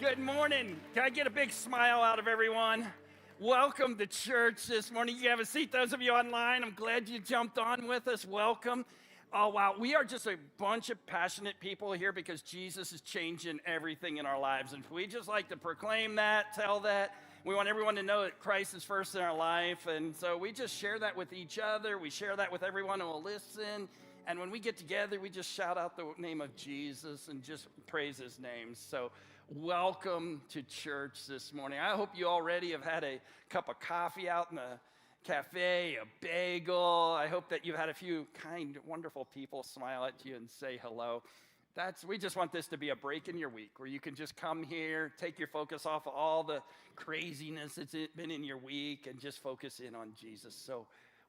Good morning. Can I get a big smile out of everyone? Welcome to church this morning. You have a seat. Those of you online, I'm glad you jumped on with us. Welcome. Oh, wow. We are just a bunch of passionate people here because Jesus is changing everything in our lives. And we just like to proclaim that, tell that. We want everyone to know that Christ is first in our life. And so we just share that with each other. We share that with everyone who will listen. And when we get together, we just shout out the name of Jesus and just praise his name. So welcome to church this morning. I hope you already have had a cup of coffee out in the cafe, a bagel. I hope that you've had a few kind, wonderful people smile at you and say hello. We just want this to be a break in your week where you can just come here, take your focus off of all the craziness that's been in your week and just focus in on Jesus. So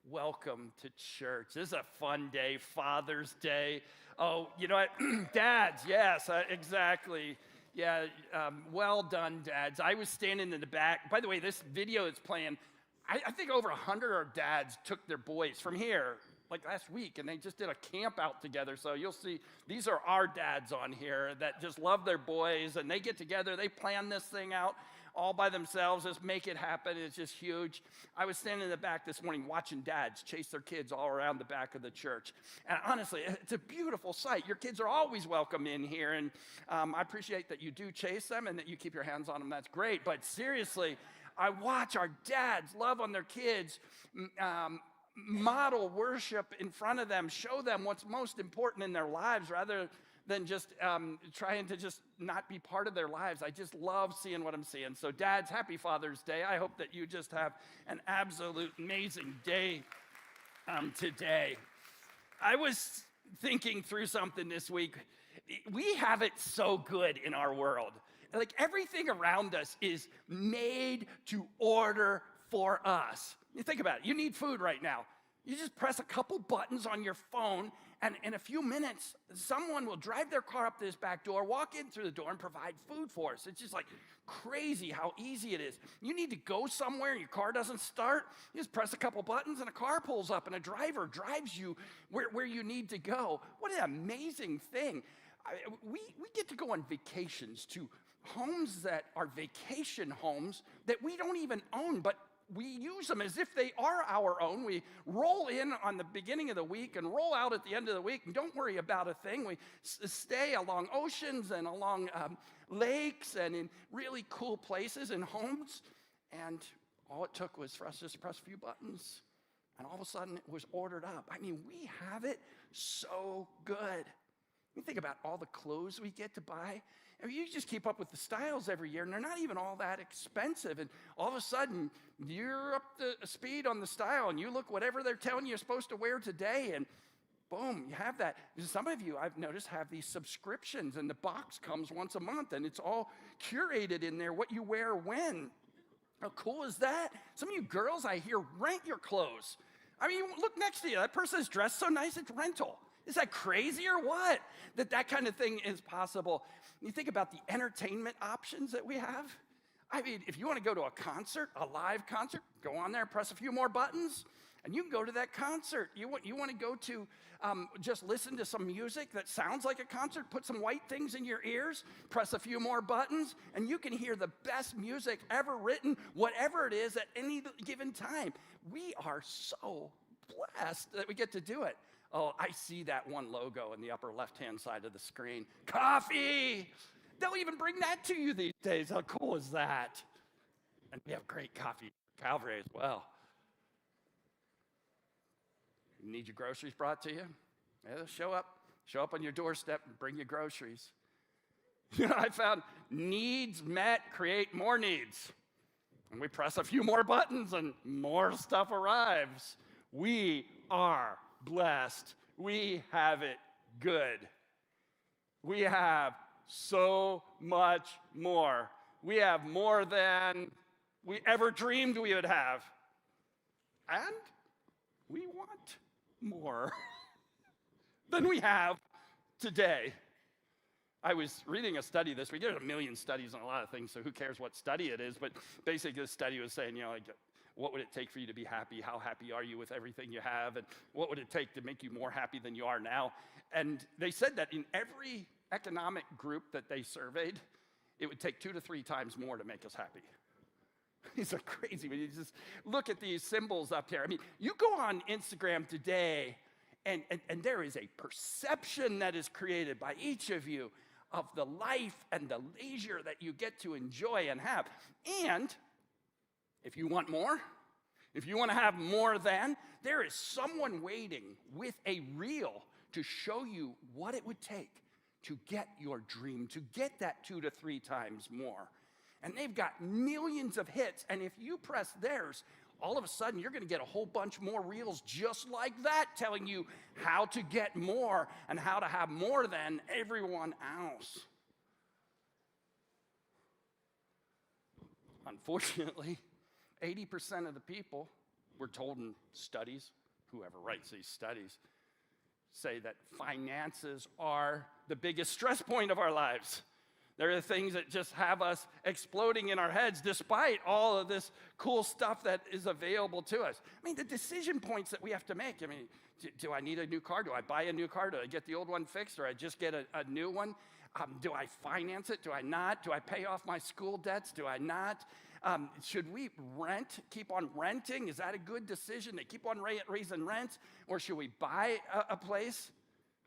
welcome to church. This is a fun day, Father's Day. Oh, you know what? Dads, yes, exactly. Yeah, well done, dads. I was standing in the back. By the way, this video is playing. I think over 100 of dads took their boys from here like last week, and they just did a camp out together. So you'll see, these are our dads on here that just love their boys, and they get together. They plan this thing out all by themselves, just make it happen. It's just huge. I was standing in the back this morning watching dads chase their kids all around the back of the church. And honestly, it's a beautiful sight. Your kids are always welcome in here, and I appreciate that you do chase them and that you keep your hands on them. That's great. But seriously, I watch our dads love on their kids, model worship in front of them, show them what's most important in their lives rather than just trying to just not be part of their lives. I just love seeing what I'm seeing. So dads, happy Father's Day. I hope that you just have an absolute amazing day today. I was thinking through something this week. We have it so good in our world. Like everything around us is made to order for us. You think about it. You need food right now. You just press a couple buttons on your phone, and in a few minutes, someone will drive their car up to this back door, walk in through the door, and provide food for us. It's just like crazy how easy it is. You need to go somewhere, and your car doesn't start. You just press a couple buttons, and a car pulls up, and a driver drives you where you need to go. What an amazing thing. We get to go on vacations to homes that are vacation homes that we don't even own, but we use them as if they are our own. We roll in on the beginning of the week and roll out at the end of the week and don't worry about a thing. We stay along oceans and along lakes and in really cool places and homes. And all it took was for us just to press a few buttons, and all of a sudden it was ordered up. I mean, we have it so good. You think about all the clothes we get to buy. I mean, you just keep up with the styles every year, and they're not even all that expensive. And all of a sudden, you're up to speed on the style, and you look whatever they're telling you you're supposed to wear today, and boom, you have that. Some of you, I've noticed, have these subscriptions, and the box comes once a month, and it's all curated in there, what you wear when. How cool is that? Some of you girls, I hear, rent your clothes. I mean, look next to you. That person is dressed so nice, it's rental. Is that crazy or what? That kind of thing is possible. You think about the entertainment options that we have. I mean, if you want to go to a concert, a live concert, go on there, press a few more buttons, and you can go to that concert. You want to go to just listen to some music that sounds like a concert, put some white things in your ears, press a few more buttons, and you can hear the best music ever written, whatever it is, at any given time. We are so blessed that we get to do it. Oh, I see that one logo in the upper left-hand side of the screen. Coffee! They'll even bring that to you these days. How cool is that? And we have great coffee at Calvary as well. You need your groceries brought to you? Yeah, they'll show up on your doorstep and bring you groceries. You know, I found needs met create more needs. And we press a few more buttons and more stuff arrives. We are blessed. We have it good. We have so much more. We have more than we ever dreamed we would have. And we want more than we have today. I was reading a study this week. There's a million studies on a lot of things, so who cares what study it is? But basically, the study was saying, what would it take for you to be happy? How happy are you with everything you have? And what would it take to make you more happy than you are now? And they said that in every economic group that they surveyed, it would take 2 to 3 times more to make us happy. These are crazy. When you just look at these symbols up here. I mean, you go on Instagram today, and there is a perception that is created by each of you of the life and the leisure that you get to enjoy and have. And if you want more, if you want to have more than, there is someone waiting with a reel to show you what it would take to get your dream, to get that 2 to 3 times more. And they've got millions of hits, and if you press theirs, all of a sudden you're going to get a whole bunch more reels just like that, telling you how to get more and how to have more than everyone else. Unfortunately, 80% of the people, we're told in studies, whoever writes these studies, say that finances are the biggest stress point of our lives. They're the things that just have us exploding in our heads despite all of this cool stuff that is available to us. I mean, the decision points that we have to make. I mean, do I need a new car? Do I buy a new car? Do I get the old one fixed, or I just get a new one? Do I finance it? Do I not? Do I pay off my school debts? Do I not? Should we keep on renting? Is that a good decision to keep on raising rents? Or should we buy a place?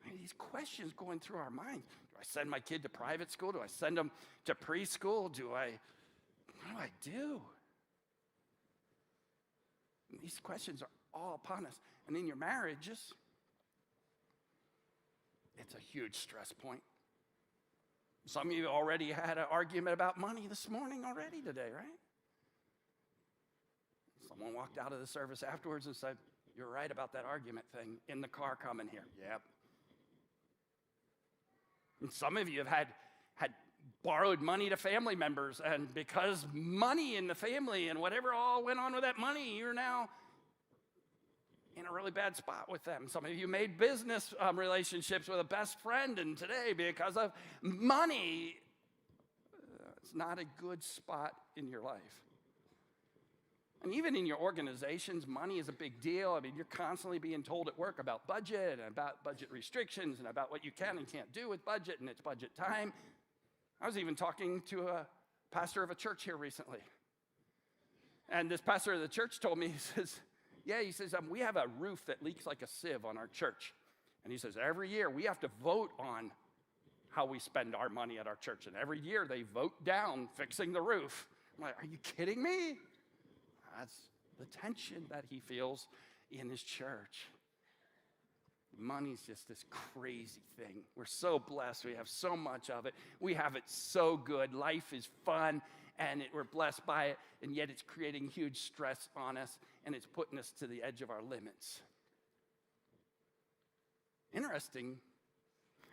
I mean, these questions going through our minds. Do I send my kid to private school? Do I send them to preschool? What do I do? And these questions are all upon us. And in your marriages, it's a huge stress point. Some of you already had an argument about money this morning already today, right? Someone walked out of the service afterwards and said, "You're right about that argument thing in the car coming here." Yep. And some of you have had borrowed money to family members, and because money in the family and whatever all went on with that money, you're now in a really bad spot with them. Some of you made business relationships with a best friend, and today, because of money, it's not a good spot in your life. And even in your organizations, money is a big deal. I mean, you're constantly being told at work about budget and about budget restrictions and about what you can and can't do with budget, and it's budget time. I was even talking to a pastor of a church here recently. And this pastor of the church told me, he says, we have a roof that leaks like a sieve on our church. And he says, every year we have to vote on how we spend our money at our church. And every year they vote down fixing the roof. I'm like, are you kidding me? That's the tension that he feels in his church. Money's just this crazy thing. We're so blessed. We have so much of it. We have it so good. Life is fun, and we're blessed by it, and yet it's creating huge stress on us, and it's putting us to the edge of our limits. Interesting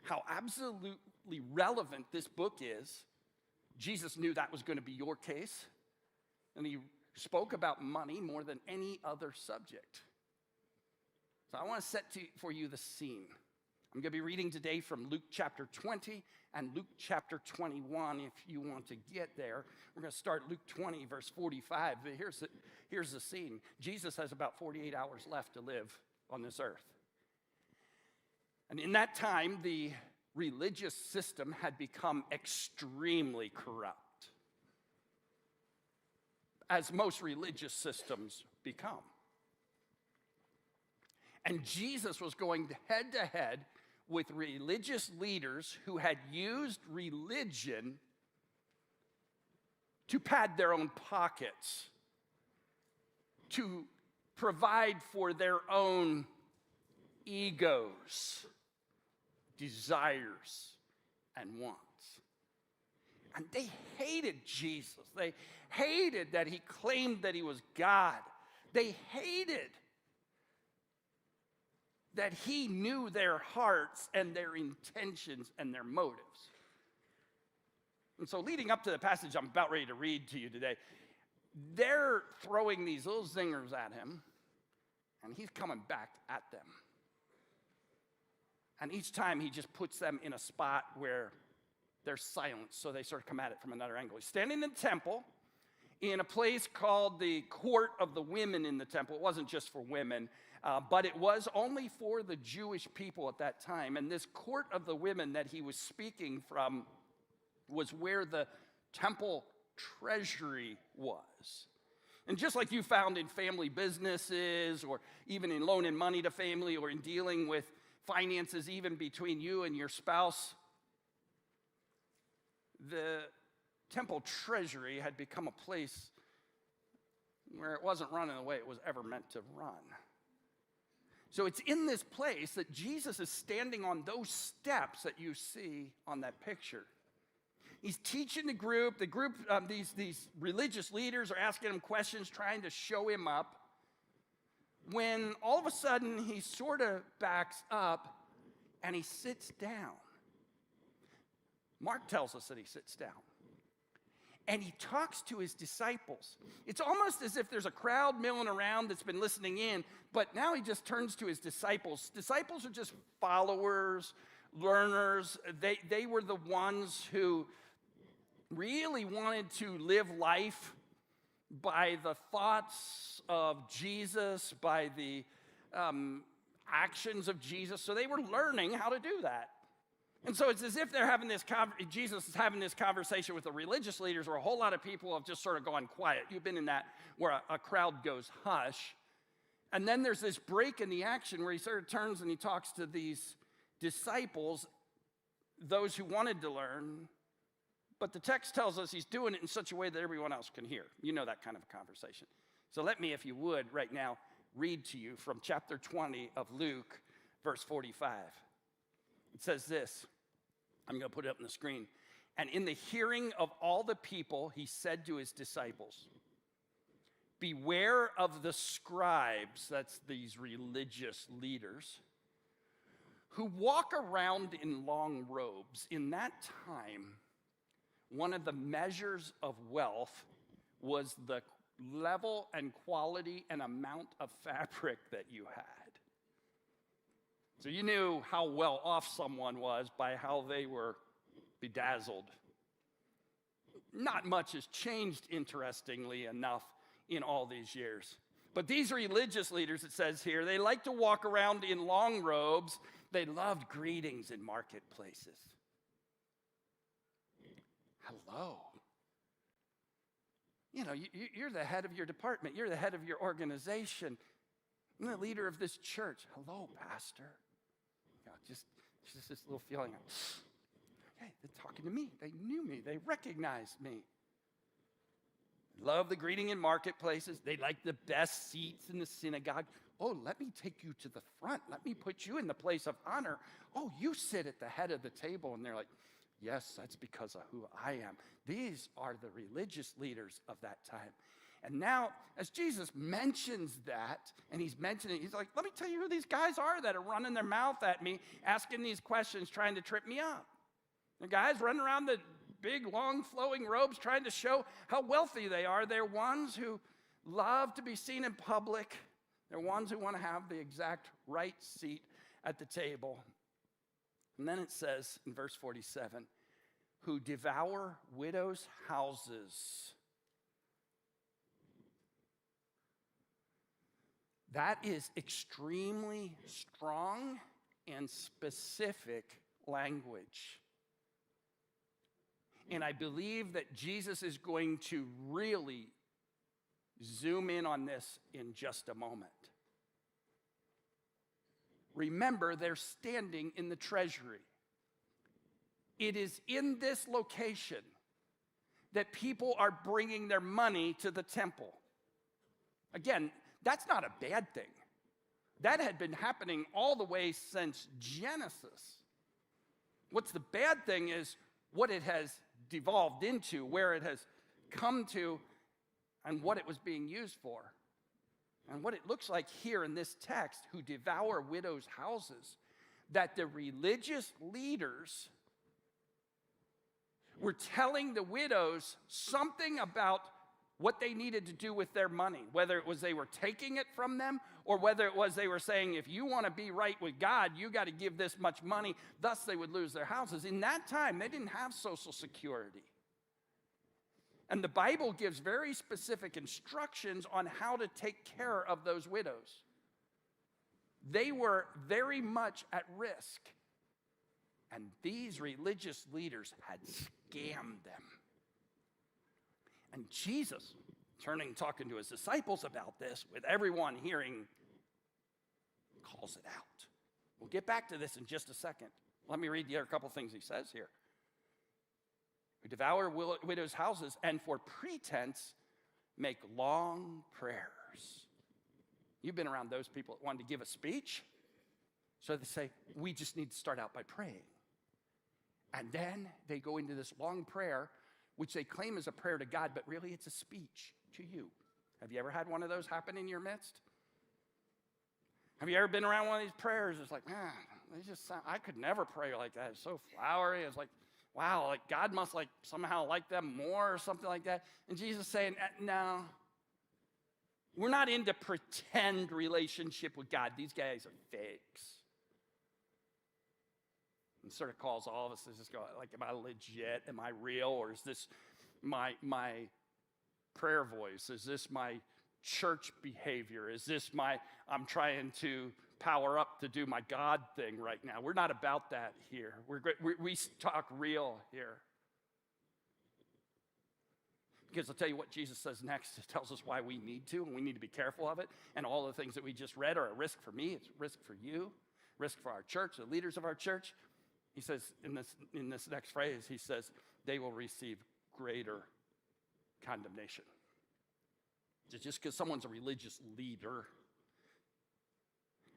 how absolutely relevant this book is. Jesus knew that was going to be your case, and he spoke about money more than any other subject. So I want to set for you the scene. I'm going to be reading today from Luke chapter 20 and Luke chapter 21 if you want to get there. We're going to start Luke 20, verse 45. But here's the scene. Jesus has about 48 hours left to live on this earth. And in that time, the religious system had become extremely corrupt, as most religious systems become. And Jesus was going head to head with religious leaders who had used religion to pad their own pockets, to provide for their own egos, desires, and wants. And they hated Jesus. They hated that he claimed that he was God. They hated that he knew their hearts and their intentions and their motives. And so leading up to the passage I'm about ready to read to you today, they're throwing these little zingers at him, and he's coming back at them. And each time he just puts them in a spot where there's silence, so they sort of come at it from another angle. He's standing in the temple in a place called the Court of the Women in the temple. It wasn't just for women, but it was only for the Jewish people at that time. And this Court of the Women that he was speaking from was where the temple treasury was. And just like you found in family businesses or even in loaning money to family or in dealing with finances even between you and your spouse, the temple treasury had become a place where it wasn't run in the way it was ever meant to run. So it's in this place that Jesus is standing on those steps that you see on that picture. He's teaching the group, these religious leaders are asking him questions, trying to show him up, when all of a sudden he sort of backs up and he sits down. Mark tells us that he sits down. And he talks to his disciples. It's almost as if there's a crowd milling around that's been listening in, but now he just turns to his disciples. Disciples are just followers, learners. They were the ones who really wanted to live life by the thoughts of Jesus, by the actions of Jesus. So they were learning how to do that. And so it's as if they're having Jesus is having this conversation with the religious leaders, where a whole lot of people have just sort of gone quiet. You've been in that, where a crowd goes hush. And then there's this break in the action where he sort of turns and he talks to these disciples, those who wanted to learn. But the text tells us he's doing it in such a way that everyone else can hear. You know that kind of a conversation. So let me, if you would, right now, read to you from chapter 20 of Luke, verse 45. It says this. I'm going to put it up on the screen. And in the hearing of all the people, he said to his disciples, beware of the scribes, that's these religious leaders, who walk around in long robes. In that time, one of the measures of wealth was the level and quality and amount of fabric that you had. So you knew how well off someone was by how they were bedazzled. Not much has changed, interestingly enough, in all these years. But these religious leaders, it says here, they like to walk around in long robes. They loved greetings in marketplaces. Hello. You know, you're the head of your department. You're the head of your organization. I'm the leader of this church. Hello, pastor. You know, just this little feeling of, okay, they're talking to me. They knew me. They recognized me. Love the greeting in marketplaces. They like the best seats in the synagogue. Oh, let me take you to the front. Let me put you in the place of honor. Oh, you sit at the head of the table. And they're like, yes, that's because of who I am. These are the religious leaders of that time. And now, as Jesus mentions that, and he's mentioning, he's like, let me tell you who these guys are that are running their mouth at me, asking these questions, trying to trip me up. The guys running around the big, long, flowing robes, trying to show how wealthy they are. They're ones who love to be seen in public. They're ones who want to have the exact right seat at the table. And then it says in verse 47, who devour widows' houses. That is extremely strong and specific language. And I believe that Jesus is going to really zoom in on this in just a moment. Remember, they're standing in the treasury. It is in this location that people are bringing their money to the temple. Again, that's not a bad thing. That had been happening all the way since Genesis. What's the bad thing is what it has devolved into, where it has come to, and what it was being used for. And what it looks like here in this text, who devour widows' houses, that the religious leaders were telling the widows something about what they needed to do with their money, whether it was they were taking it from them or whether it was they were saying, if you want to be right with God, you got to give this much money. Thus, they would lose their houses. In that time, they didn't have Social Security. And the Bible gives very specific instructions on how to take care of those widows. They were very much at risk. And these religious leaders had scammed them. And Jesus, talking to his disciples about this, with everyone hearing, calls it out. We'll get back to this in just a second. Let me read the other couple things he says here. We devour widows' houses, and for pretense make long prayers. You've been around those people that wanted to give a speech. So they say, we just need to start out by praying. And then they go into this long prayer, which they claim is a prayer to God, but really it's a speech to you. Have you ever had one of those happen in your midst? Have you ever been around one of these prayers? It's like, man, I could never pray like that. It's so flowery. It's like, wow, like God must like somehow like them more or something like that. And Jesus is saying, no, we're not into pretend relationship with God. These guys are fakes. And sort of calls all of us to just go, like, am I legit? Am I real? Or is this my prayer voice? Is this my church behavior? Is this I'm trying to power up to do my God thing right now? We're not about that here. We talk real here. Because I'll tell you what Jesus says next. It tells us why we need to, and we need to be careful of it. And all the things that we just read are a risk for me. It's a risk for you, risk for our church, the leaders of our church. He says in this next phrase, he says, they will receive greater condemnation. Just because someone's a religious leader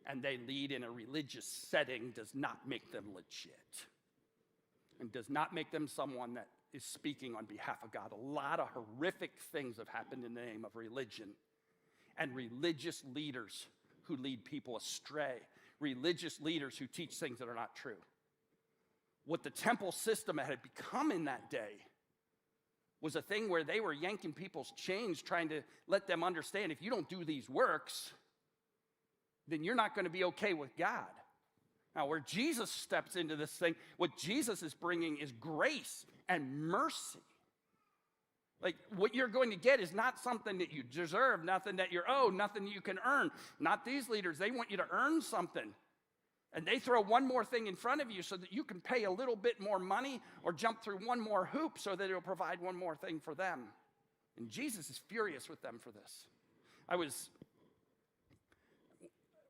and they lead in a religious setting does not make them legit and does not make them someone that is speaking on behalf of God. A lot of horrific things have happened in the name of religion and religious leaders who lead people astray, religious leaders who teach things that are not true. What the temple system had become in that day was a thing where they were yanking people's chains, trying to let them understand if you don't do these works, then you're not going to be okay with God. Now, where Jesus steps into this thing, what Jesus is bringing is grace and mercy. Like, what you're going to get is not something that you deserve, nothing that you're owed, nothing you can earn. Not these leaders. They want you to earn something. And they throw one more thing in front of you so that you can pay a little bit more money or jump through one more hoop so that it'll provide one more thing for them. And Jesus is furious with them for this.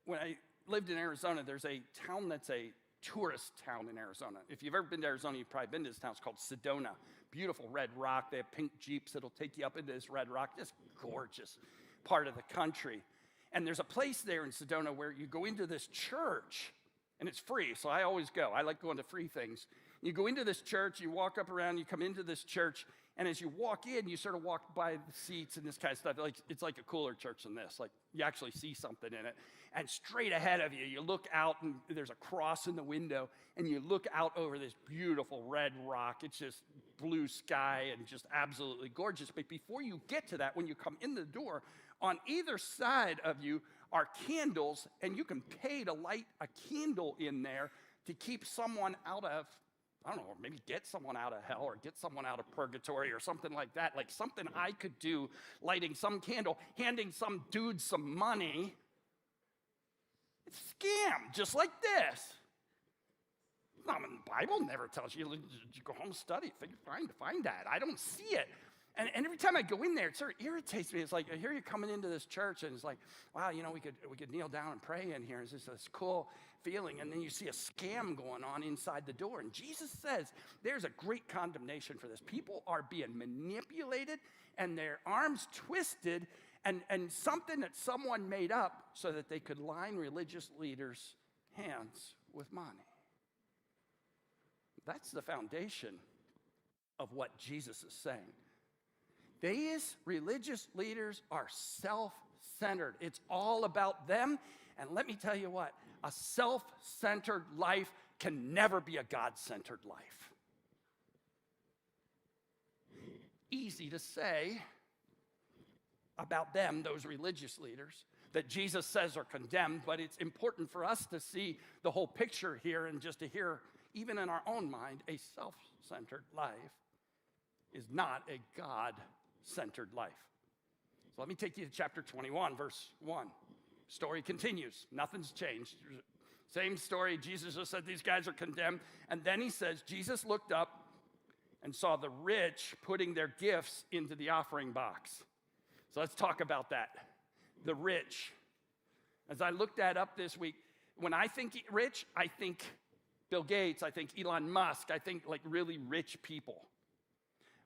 When I lived in Arizona, there's a town that's a tourist town in Arizona. If you've ever been to Arizona, you've probably been to this town. It's called Sedona. Beautiful red rock. They have pink Jeeps that'll take you up into this red rock. Just gorgeous part of the country. And there's a place there in Sedona where you go into this church, and it's free, so I always go. I like going to free things. You go into this church, you walk up around, you come into this church, and as you walk in, you sort of walk by the seats and this kind of stuff. It's like a cooler church than this. Like, you actually see something in it. And straight ahead of you, you look out, and there's a cross in the window, and you look out over this beautiful red rock. It's just blue sky and just absolutely gorgeous. But before you get to that, when you come in the door, on either side of you are candles, and you can pay to light a candle in there to keep someone out of, I don't know, or maybe get someone out of hell or get someone out of purgatory or something like that. Like something I could do, lighting some candle, handing some dude some money. It's a scam, just like this. The Bible never tells you. You go home and study, find that. I don't see it. And every time I go in there, it sort of irritates me. It's like, I hear you coming into this church, and it's like, wow, we could kneel down and pray in here. It's just this cool feeling. And then you see a scam going on inside the door. And Jesus says there's a great condemnation for this. People are being manipulated, and their arms twisted, and something that someone made up so that they could line religious leaders' hands with money. That's the foundation of what Jesus is saying. These religious leaders are self-centered. It's all about them. And let me tell you what, a self-centered life can never be a God-centered life. Easy to say about them, those religious leaders, that Jesus says are condemned, but it's important for us to see the whole picture here and just to hear, even in our own mind, a self-centered life is not a God-centered life. So let me take you to chapter 21, verse 1. Story continues. Nothing's changed. Same story. Jesus just said these guys are condemned. And then he says, Jesus looked up and saw the rich putting their gifts into the offering box. So let's talk about that. The rich. As I looked that up this week, when I think rich, I think Bill Gates, I think Elon Musk, I think like really rich people.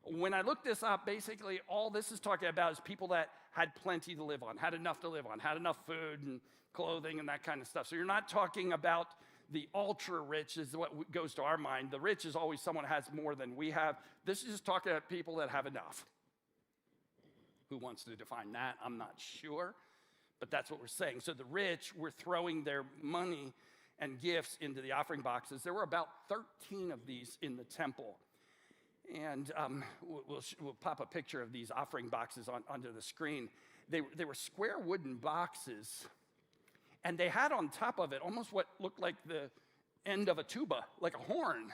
When I looked this up, basically all this is talking about is people that had plenty to live on, had enough to live on, had enough food and clothing and that kind of stuff. So you're not talking about the ultra rich is what goes to our mind. The rich is always someone who has more than we have. This is just talking about people that have enough. Who wants to define that? I'm not sure, but that's what we're saying. So the rich were throwing their money and gifts into the offering boxes. There were about 13 of these in the temple. And we'll pop a picture of these offering boxes onto the screen. They were square wooden boxes, and they had on top of it almost what looked like the end of a tuba, like a horn.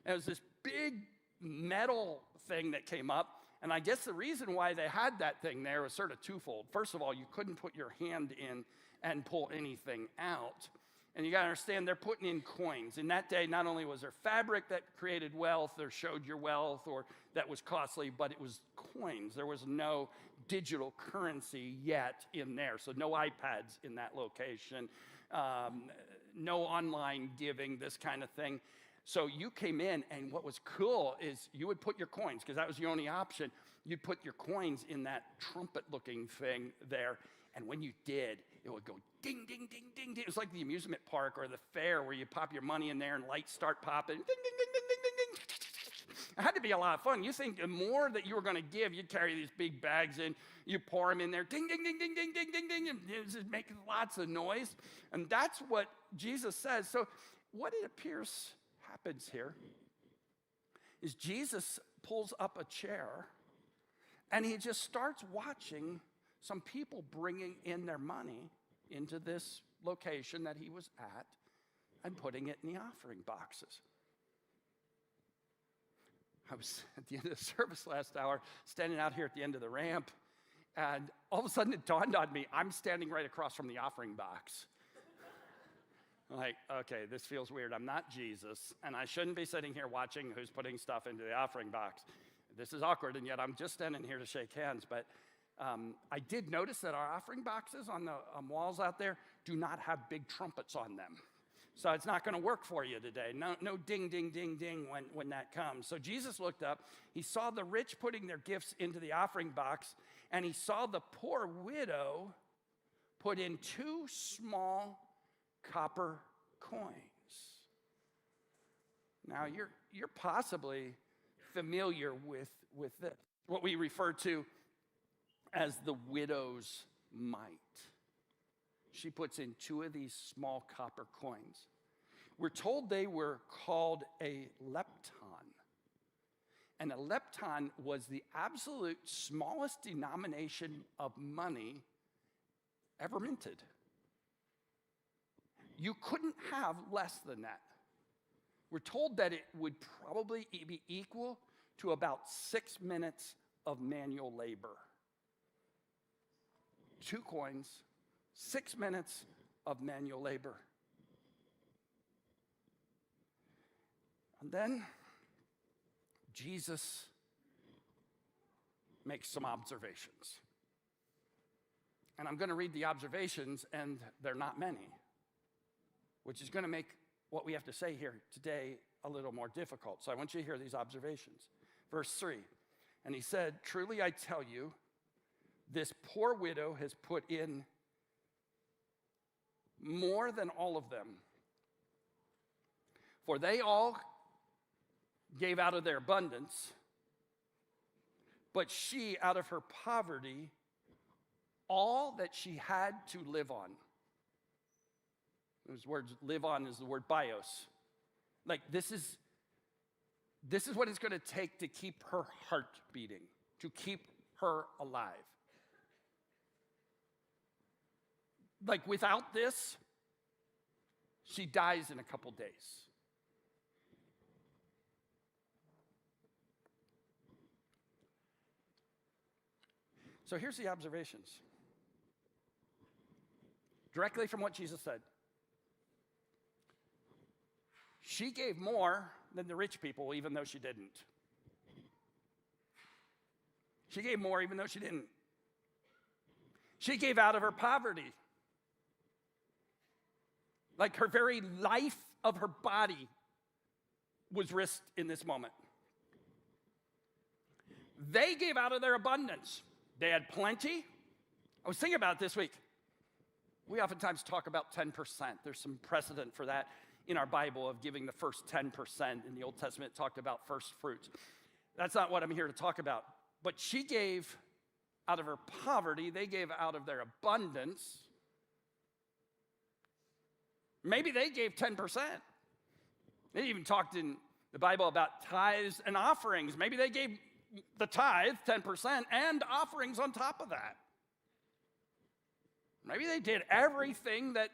And it was this big metal thing that came up, and I guess the reason why they had that thing there was sort of twofold. First of all, you couldn't put your hand in and pull anything out. And you got to understand, they're putting in coins. In that day, not only was there fabric that created wealth or showed your wealth or that was costly, but it was coins. There was no digital currency yet in there. So no iPads in that location, no online giving, this kind of thing. So you came in, and what was cool is you would put your coins, because that was the only option. You'd put your coins in that trumpet-looking thing there. And when you did, it would go ding, ding, ding, ding, ding. It was like the amusement park or the fair where you pop your money in there and lights start popping. Ding, ding, ding, ding, ding, ding, ding. It had to be a lot of fun. You think the more that you were going to give, you'd carry these big bags in, you pour them in there, ding, ding, ding, ding, ding, ding, ding, ding, and it was just making lots of noise. And that's what Jesus says. So what it appears happens here is Jesus pulls up a chair, and he just starts watching some people bringing in their money into this location that he was at and putting it in the offering boxes. I was at the end of the service last hour, standing out here at the end of the ramp, and all of a sudden it dawned on me, I'm standing right across from the offering box. I'm like, okay, this feels weird. I'm not Jesus, and I shouldn't be sitting here watching who's putting stuff into the offering box. This is awkward, and yet I'm just standing here to shake hands, but I did notice that our offering boxes on the walls out there do not have big trumpets on them. So it's not going to work for you today. No ding, ding, ding, ding when that comes. So Jesus looked up. He saw the rich putting their gifts into the offering box, and he saw the poor widow put in 2 small copper coins. Now, you're possibly familiar with this, what we refer to as the widow's mite. She puts in 2 of these small copper coins. We're told they were called a lepton. And a lepton was the absolute smallest denomination of money ever minted. You couldn't have less than that. We're told that it would probably be equal to about 6 minutes of manual labor. 2 coins, 6 minutes of manual labor. And then Jesus makes some observations. And I'm going to read the observations, and they're not many, which is going to make what we have to say here today a little more difficult. So I want you to hear these observations. Verse 3, and he said, "Truly I tell you, this poor widow has put in more than all of them. For they all gave out of their abundance, but she, out of her poverty, all that she had to live on." Those words, live on, is the word bios. Like this is what it's going to take to keep her heart beating, to keep her alive. Like without this, she dies in a couple days. So here's the observations. Directly from what Jesus said. She gave more than the rich people, even though she didn't. She gave more even though she didn't. She gave out of her poverty. Like her very life of her body was risked in this moment. They gave out of their abundance. They had plenty. I was thinking about it this week. We oftentimes talk about 10%. There's some precedent for that in our Bible of giving the first 10%. In the Old Testament, it talked about first fruits. That's not what I'm here to talk about. But she gave out of her poverty. They gave out of their abundance. Maybe they gave 10%. They even talked in the Bible about tithes and offerings. Maybe they gave the tithe, 10%, and offerings on top of that. Maybe they did everything that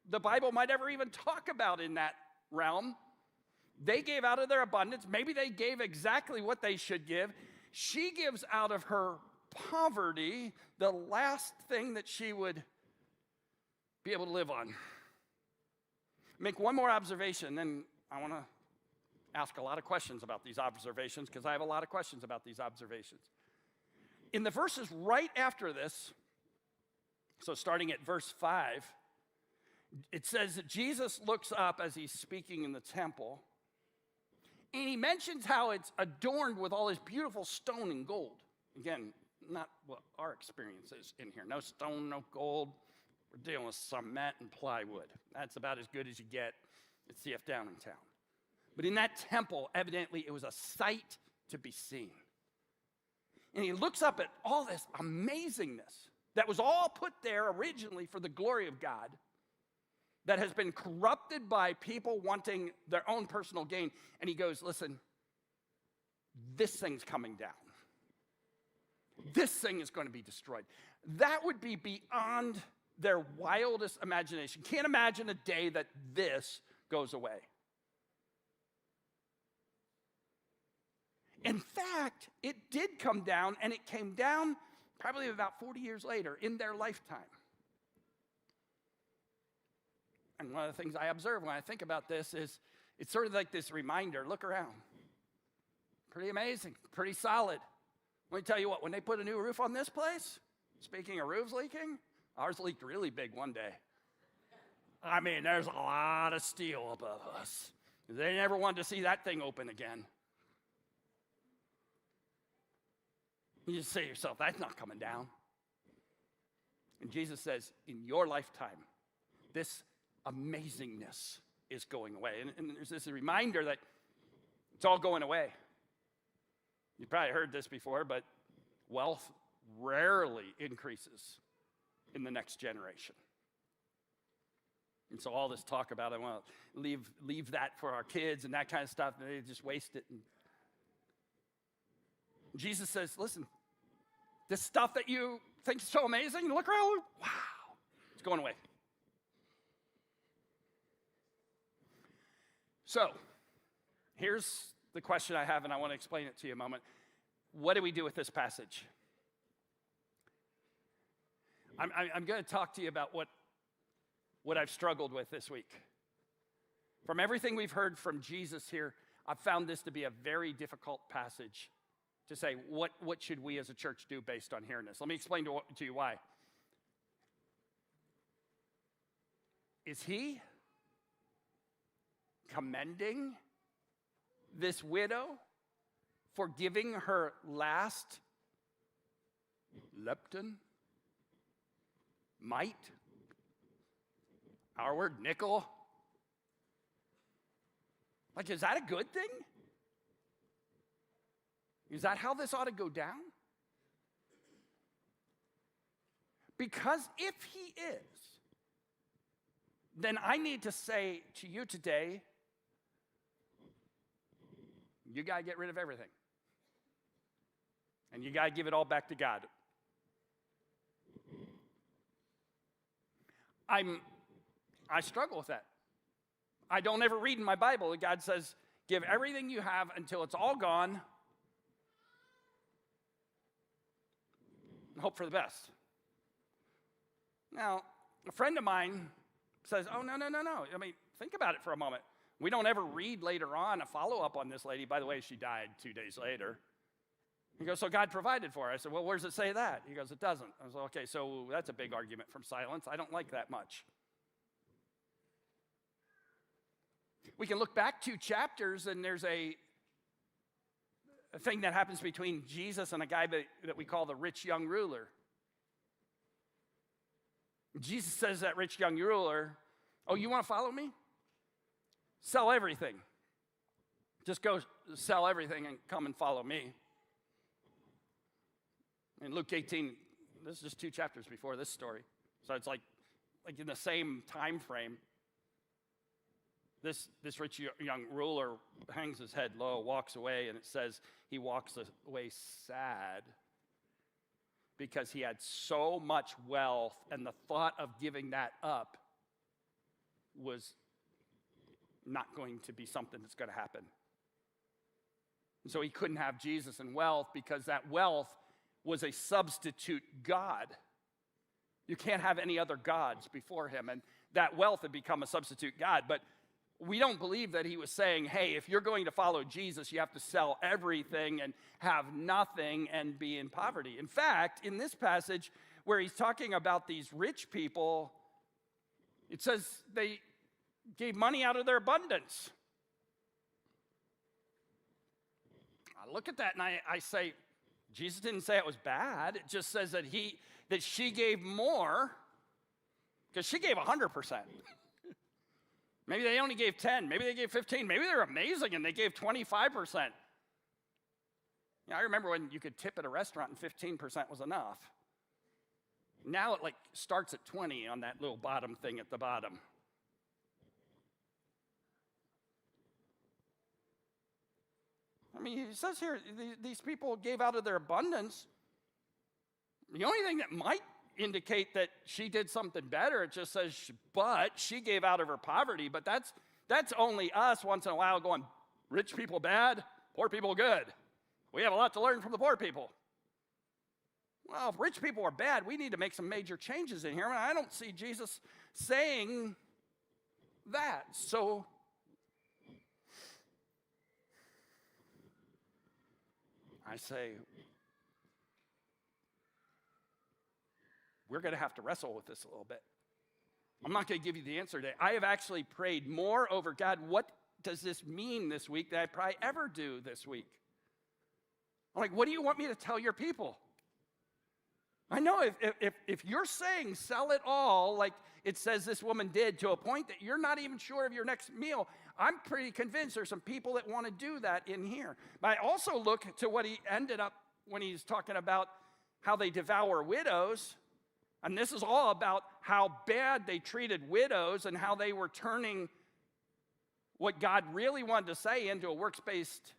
the Bible might ever even talk about in that realm. They gave out of their abundance. Maybe they gave exactly what they should give. She gives out of her poverty the last thing that she would be able to live on. Make one more observation, then I want to ask a lot of questions about these observations because I have a lot of questions about these observations. In the verses right after this, so starting at verse 5, it says that Jesus looks up as he's speaking in the temple, and he mentions how it's adorned with all this beautiful stone and gold. Again, not what our experience is in here. No stone, no gold. We're dealing with cement and plywood. That's about as good as you get at CF Downtown. But in that temple, evidently, it was a sight to be seen. And he looks up at all this amazingness that was all put there originally for the glory of God, that has been corrupted by people wanting their own personal gain. And he goes, listen, this thing's coming down. This thing is going to be destroyed. That would be beyond their wildest imagination. Can't imagine a day that this goes away. In fact, it did come down, and it came down probably about 40 years later in their lifetime. And one of the things I observe when I think about this is it's sort of like this reminder. Look around. Pretty amazing, pretty solid. Let me tell you what, when they put a new roof on this place, speaking of roofs leaking, ours leaked really big one day. I mean, there's a lot of steel above us. They never wanted to see that thing open again. You just say to yourself, that's not coming down. And Jesus says, in your lifetime, this amazingness is going away. And there's this reminder that it's all going away. You've probably heard this before, but wealth rarely increases in the next generation. And so all this talk about, I want to leave that for our kids and that kind of stuff, and they just waste it. And Jesus says, listen, this stuff that you think is so amazing, look around, wow, it's going away. So, here's the question I have, and I want to explain it to you in a moment. What do we do with this passage? I'm going to talk to you about what I've struggled with this week. From everything we've heard from Jesus here, I've found this to be a very difficult passage to say, what should we as a church do based on hearing this? Let me explain to you why. Is he commending this widow for giving her last lepton, mite, our word nickel? Like, is that a good thing? Is that how this ought to go down? Because if he is, then I need to say to you today, you got to get rid of everything. And you got to give it all back to God. I struggle with that. I don't ever read in my Bible that God says, give everything you have until it's all gone and hope for the best. Now, a friend of mine says, oh, no. I mean, think about it for a moment. We don't ever read later on a follow-up on this lady. By the way, she died 2 days later. He goes, so God provided for her. I said, well, where does it say that? He goes, it doesn't. I was like, okay, so that's a big argument from silence. I don't like that much. We can look back 2 chapters, and there's a thing that happens between Jesus and a guy that we call the rich young ruler. Jesus says to that rich young ruler, oh, you want to follow me? Sell everything. Just go sell everything and come and follow me. In Luke 18, this is just 2 chapters before this story. So it's like in the same time frame. This rich young ruler hangs his head low, walks away, and it says he walks away sad because he had so much wealth, and the thought of giving that up was not going to be something that's going to happen. And so he couldn't have Jesus and wealth because that wealth was a substitute God. You can't have any other gods before him, and that wealth had become a substitute God. But we don't believe that he was saying, hey, if you're going to follow Jesus, you have to sell everything and have nothing and be in poverty. In fact, in this passage where he's talking about these rich people, it says they gave money out of their abundance. I look at that and I say, Jesus didn't say it was bad. It just says that she gave more because she gave 100%. Maybe they only gave 10. Maybe they gave 15. Maybe they're amazing and they gave 25%. I remember when you could tip at a restaurant and 15% was enough. Now it starts at 20 on that little bottom thing at the bottom. I mean, it says here, these people gave out of their abundance. The only thing that might indicate that she did something better, it just says, but she gave out of her poverty. But that's only us once in a while going, rich people bad, poor people good. We have a lot to learn from the poor people. Well, if rich people are bad, we need to make some major changes in here. And I don't see Jesus saying that. So I say, we're going to have to wrestle with this a little bit. I'm not going to give you the answer today. I have actually prayed more over, God, what does this mean this week than I probably ever do this week? I'm like, what do you want me to tell your people? I know if you're saying sell it all, like it says this woman did, to a point that you're not even sure of your next meal, I'm pretty convinced there's some people that want to do that in here. But I also look to what he ended up when he's talking about how they devour widows. And this is all about how bad they treated widows and how they were turning what God really wanted to say into a works-based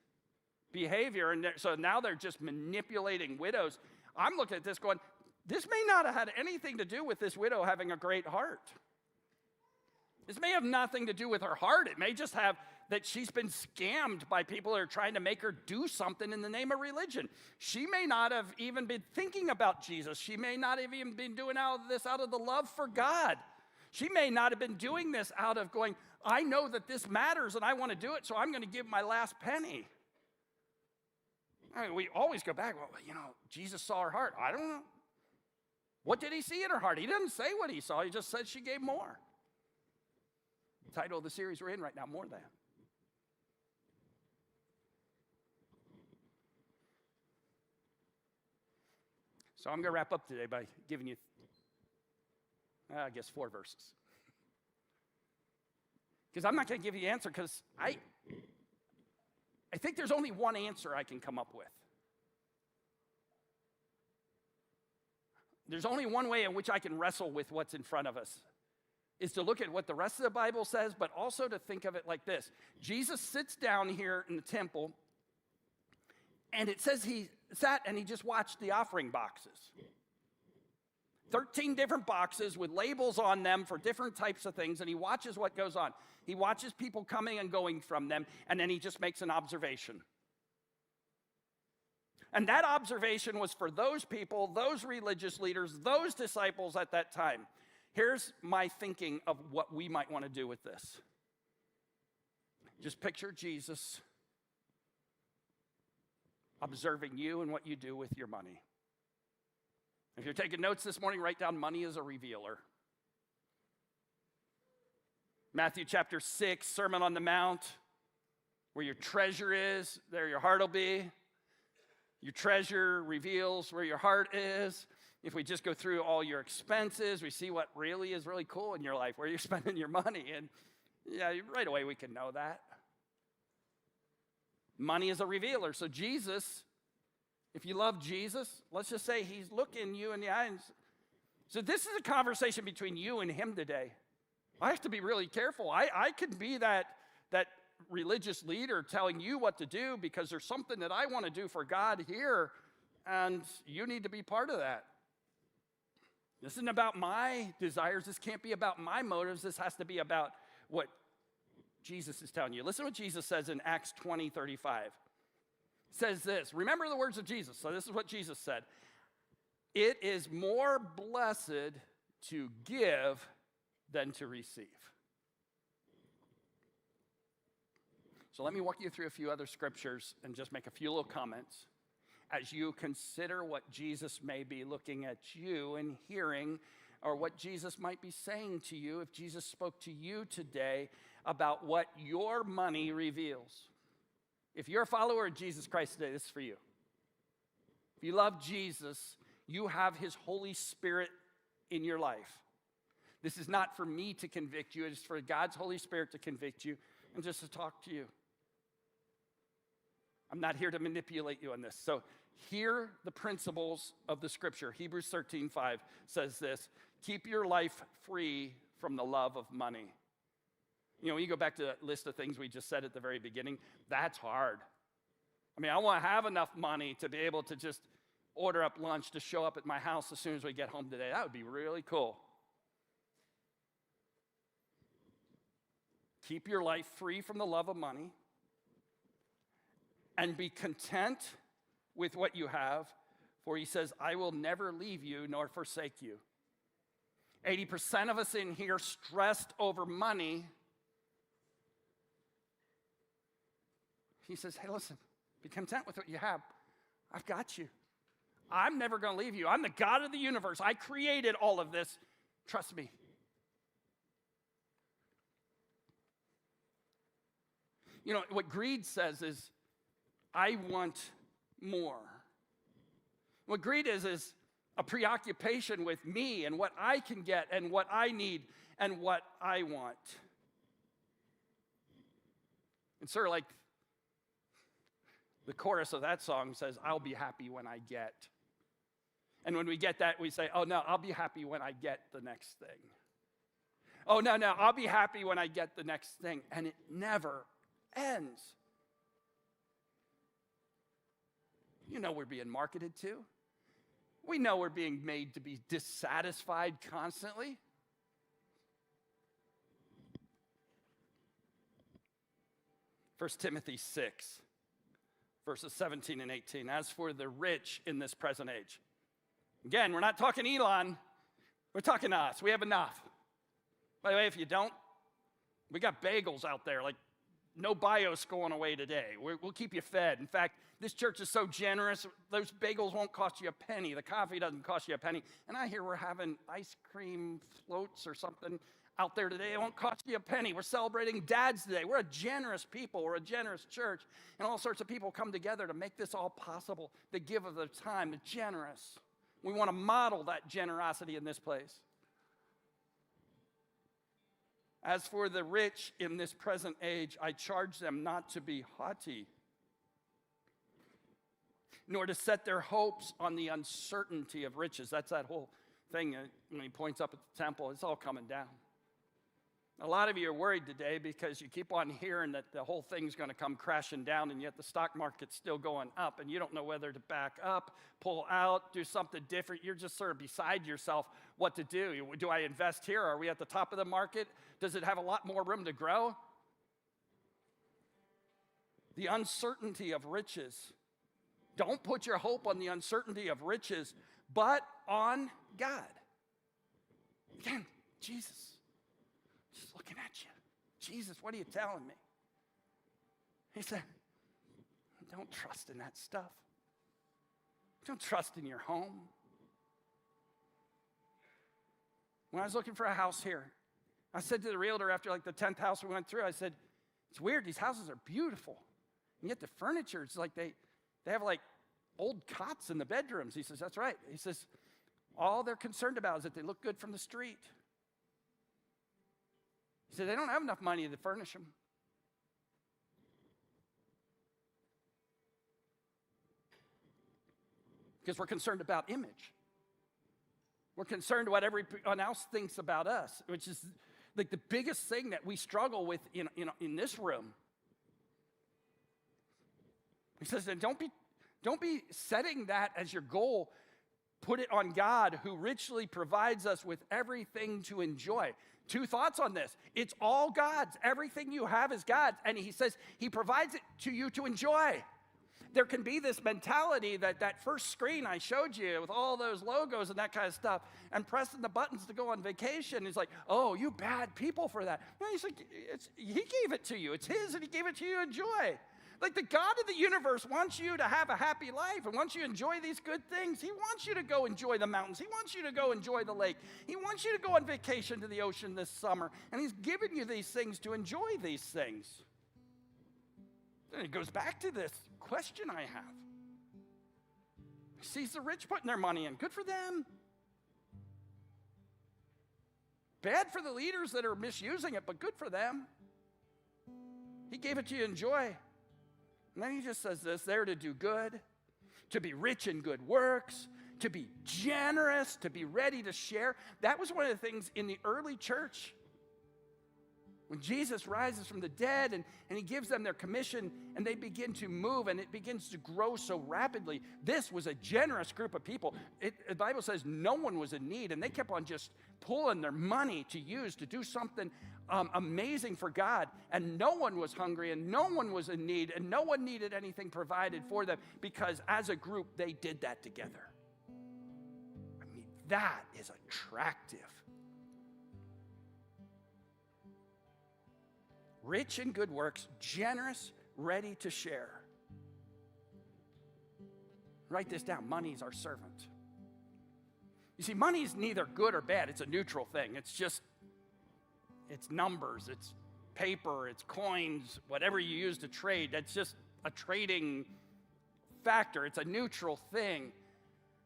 behavior. And so now they're just manipulating widows. I'm looking at this going, this may not have had anything to do with this widow having a great heart. This may have nothing to do with her heart. It may just have that she's been scammed by people that are trying to make her do something in the name of religion. She may not have even been thinking about Jesus. She may not have even been doing this out of the love for God. She may not have been doing this out of going, I know that this matters and I want to do it, so I'm going to give my last penny. I mean, we always go back, well, Jesus saw her heart. I don't know. What did he see in her heart? He didn't say what he saw. He just said she gave more. The title of the series we're in right now, More Than. So I'm going to wrap up today by giving you, 4 verses. Because I'm not going to give you the answer because I think there's only one answer I can come up with. There's only one way in which I can wrestle with what's in front of us, is to look at what the rest of the Bible says, but also to think of it like this. Jesus sits down here in the temple, and it says he sat and he just watched the offering boxes. 13 different boxes with labels on them for different types of things, and he watches what goes on. He watches people coming and going from them, and then he just makes an observation. And that observation was for those people, those religious leaders, those disciples at that time. Here's my thinking of what we might want to do with this. Just picture Jesus observing you and what you do with your money. If you're taking notes this morning, write down money is a revealer. Matthew chapter 6, Sermon on the Mount. Where your treasure is, there your heart will be. Your treasure reveals where your heart is. If we just go through all your expenses, we see what really is really cool in your life, where you're spending your money. And yeah, right away we can know that. Money is a revealer. So Jesus, if you love Jesus, let's just say he's looking you in the eyes. So this is a conversation between you and him today. I have to be really careful. I could be that religious leader telling you what to do because there's something that I want to do for God here, and you need to be part of that. This isn't about my desires. This can't be about my motives. This has to be about what Jesus is telling you. Listen to what Jesus says in Acts 20:35. It says this. Remember the words of Jesus. So this is what Jesus said. It is more blessed to give than to receive. So let me walk you through a few other scriptures and just make a few little comments as you consider what Jesus may be looking at you and hearing, or what Jesus might be saying to you if Jesus spoke to you today about what your money reveals. If you're a follower of Jesus Christ today, this is for you. If you love Jesus, you have his Holy Spirit in your life. This is not for me to convict you. It is for God's Holy Spirit to convict you and just to talk to you. I'm not here to manipulate you on this. So hear the principles of the scripture. Hebrews 13:5 says this. Keep your life free from the love of money. You know, when you go back to that list of things we just said at the very beginning, that's hard. I mean, I want to have enough money to be able to just order up lunch to show up at my house as soon as we get home today. That would be really cool. Keep your life free from the love of money and be content with what you have, for he says, I will never leave you nor forsake you. 80% of us in here stressed over money. He says, hey, listen, be content with what you have. I've got you. I'm never going to leave you. I'm the God of the universe. I created all of this. Trust me. You know, what greed says is, I want more. What greed is a preoccupation with me and what I can get and what I need and what I want. It's sort of like the chorus of that song says, I'll be happy when I get. And when we get that, we say, oh, no, I'll be happy when I get the next thing. Oh, no, I'll be happy when I get the next thing. And it never ends. You know we're being marketed to. We know we're being made to be dissatisfied constantly. First Timothy 6, verses 17 and 18. As for the rich in this present age. Again, we're not talking Elon. We're talking us. We have enough. By the way, if you don't, we got bagels out there. Like, no BIOS going away today. We'll keep you fed. In fact, this church is so generous, those bagels won't cost you a penny. The coffee doesn't cost you a penny. And I hear we're having ice cream floats or something out there today. It won't cost you a penny. We're celebrating dads today. We're a generous people. We're a generous church. And all sorts of people come together to make this all possible. They give of their time. They're generous. We want to model that generosity in this place. As for the rich in this present age, I charge them not to be haughty, nor to set their hopes on the uncertainty of riches. That's that whole thing when he points up at the temple. It's all coming down. A lot of you are worried today because you keep on hearing that the whole thing's going to come crashing down, and yet the stock market's still going up, and you don't know whether to back up, pull out, do something different. You're just sort of beside yourself what to do. Do I invest here? Are we at the top of the market? Does it have a lot more room to grow? The uncertainty of riches. Don't put your hope on the uncertainty of riches, but on God. Again, Jesus. Just looking at you. Jesus, what are you telling me? He said, don't trust in that stuff. Don't trust in your home. When I was looking for a house here, I said to the realtor after like the 10th house we went through, I said, it's weird, these houses are beautiful. And yet the furniture, it's like they have like old cots in the bedrooms. He says, that's right. He says, all they're concerned about is that they look good from the street. He said, they don't have enough money to furnish them. Because we're concerned about image. We're concerned what everyone else thinks about us, which is like the biggest thing that we struggle with in this room. He says, and don't be setting that as your goal. Put it on God, who richly provides us with everything to enjoy. 2 thoughts on this. It's all God's. Everything you have is God's. And he says he provides it to you to enjoy. There can be this mentality that first screen I showed you with all those logos and that kind of stuff and pressing the buttons to go on vacation is like, oh, you bad people for that. No, he's like, he gave it to you. It's his and he gave it to you to enjoy. Like the God of the universe wants you to have a happy life and wants you to enjoy these good things. He wants you to go enjoy the mountains. He wants you to go enjoy the lake. He wants you to go on vacation to the ocean this summer. And he's given you these things to enjoy these things. And it goes back to this question I have. He sees the rich putting their money in. Good for them. Bad for the leaders that are misusing it, but good for them. He gave it to you to enjoy. And then he just says this, they're to do good, to be rich in good works, to be generous, to be ready to share. That was one of the things in the early church. When Jesus rises from the dead and he gives them their commission and they begin to move and it begins to grow so rapidly, this was a generous group of people. The Bible says no one was in need and they kept on just pulling their money to use to do something amazing for God. And no one was hungry and no one was in need and no one needed anything provided for them because as a group they did that together. I mean, that is attractive. Rich in good works, generous, ready to share. Write this down. Money is our servant. You see, money is neither good or bad. It's a neutral thing. It's numbers, it's paper, it's coins, whatever you use to trade. That's just a trading factor. It's a neutral thing.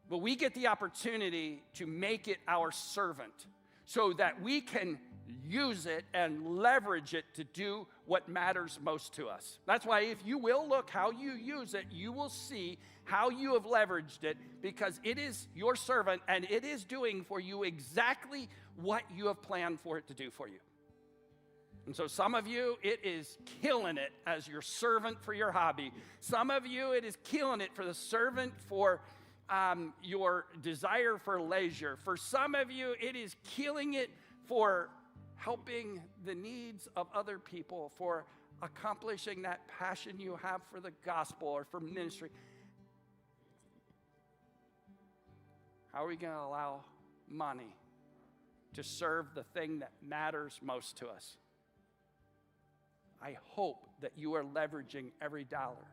But we get the opportunity to make it our servant so that we can use it and leverage it to do what matters most to us. That's why if you will look how you use it, you will see how you have leveraged it because it is your servant and it is doing for you exactly what you have planned for it to do for you. And so some of you, it is killing it as your servant for your hobby. Some of you, it is killing it for the servant for your desire for leisure. For some of you, it is killing it for helping the needs of other people, for accomplishing that passion you have for the gospel or for ministry. How are we going to allow money to serve the thing that matters most to us? I hope that you are leveraging every dollar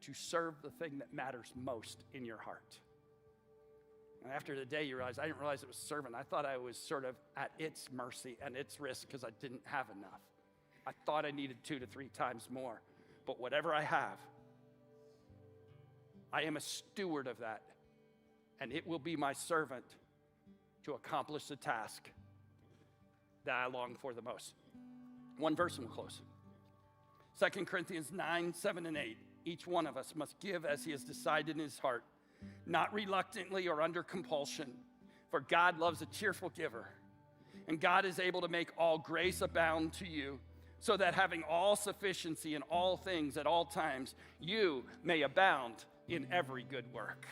to serve the thing that matters most in your heart. And after the day, you realize, I didn't realize it was servant. I thought I was sort of at its mercy and its risk because I didn't have enough. I thought I needed 2 to 3 times more. But whatever I have, I am a steward of that. And it will be my servant to accomplish the task that I long for the most. One verse and we'll close. 2 Corinthians 9, 7, and 8. Each one of us must give as he has decided in his heart, not reluctantly or under compulsion, for God loves a cheerful giver. And God is able to make all grace abound to you, so that having all sufficiency in all things at all times, you may abound in every good work.